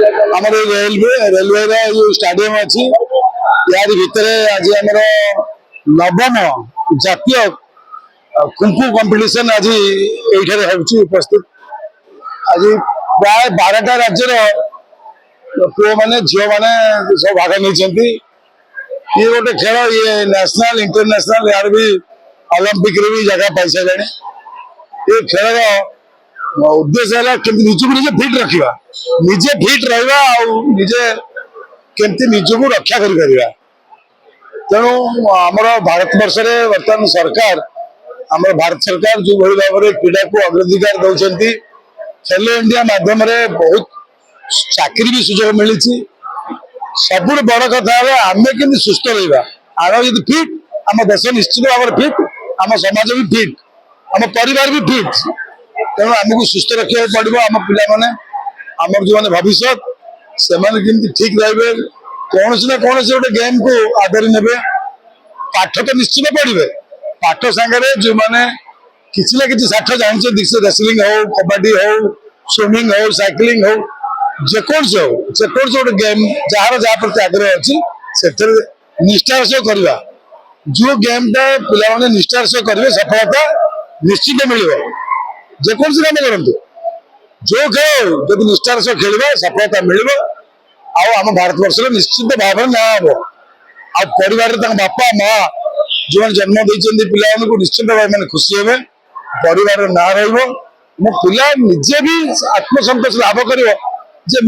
ଆମର ରେଲୱେ ଯୋଉ ଷ୍ଟାଡିୟମ ଅଛି यार भितर आज आमर नवम जातीय कुंफु कंपिटिशन आज ये उपस्थित आज प्राय 12टा राज्यर पुओ मैंने झील मैंने सब भाग नहीं ये गोटे खेल ये नेशनल इंटरनेशनल यार भी ओलंपिक रे भी जगह पाई सारे ये खेल उद्देश्य है निजक निजे फिट रखा निजे फिट रहा निजे केमती निजक रक्षा कर तेणु आमर भारत वर्ष बर्तमान सरकार आम भारत सरकार जो भाई भाव में क्रीड़ा को अग्राधिकार दौरान खेलो इंडिया माध्यम बहुत चाकरी भी सुजोग मिली सब बड़ कथा आम के सुस्थ रहा आम यदि फिट आम देश निश्चित भाव में फिट आम समाज भी फिट आम परिवार भी फिट तेणु आमको सुस्थ रखा पड़ो आम पाने आम जो मैंने भविष्य से ठीक रहे कौन ना कौन से गोटे गेम को आदरी ने पाठ तो निश्चित पढ़े पाठ सांगे जो मैंने किसी ना कि साठ जानते रेसलिंग हो कबड्डी हो स्विमिंग हो साइकिलिंग हो जेकोसी गोटे गेम जार जहाँ प्रति आग्रह अच्छी से निष्ठार सह करवा जो गेमटा पे निष्ठार सह करेंगे सफलता निश्चित मिल जेकोसी काम करूँ जो खेल जब निष्ठार सह खेल सफलता मिल आम भारत वर्ष निश्चित भाव में ना हम आ परिवार बापा माँ जो जन्म देते पिला निश्चित भाव में खुशी हे परिवार ना रो मो पिला निजे भी आत्मसंतोष लाभ कर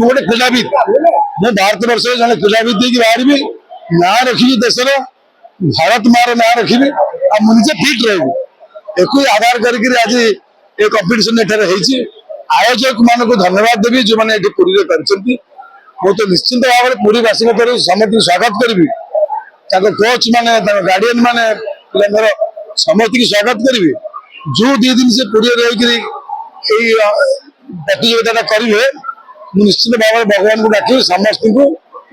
गोटे क्रीड़ाविद मैं भारत वर्ष जन क्रीड़ाविद बाहरी ना रखी देशर भारत माँ ना रखी मुझे फिट रही एक आधार करके आज ये कंपिटिशन आयोजक मान को धन्यवाद देवी जो मैंने पुरी कर तो निश्चिंत भाव में पुरीवासी तरफ समस्त स्वागत करी कोच माने गार्डियन माने समस्त की स्वागत करी जो 2 दिन से पुरी रही प्रतियोगिता करेंगे निश्चित भाव में भगवान को डाक समस्त को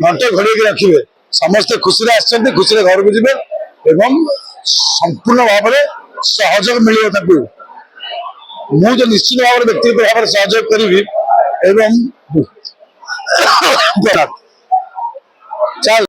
घंटे घोड़े रखिए समस्ते खुशी आसते खुशी घर को जी संपूर्ण भाव में सहयोग मिले मुझे निश्चित भाव में व्यक्तिगत भाव में सहयोग करी चल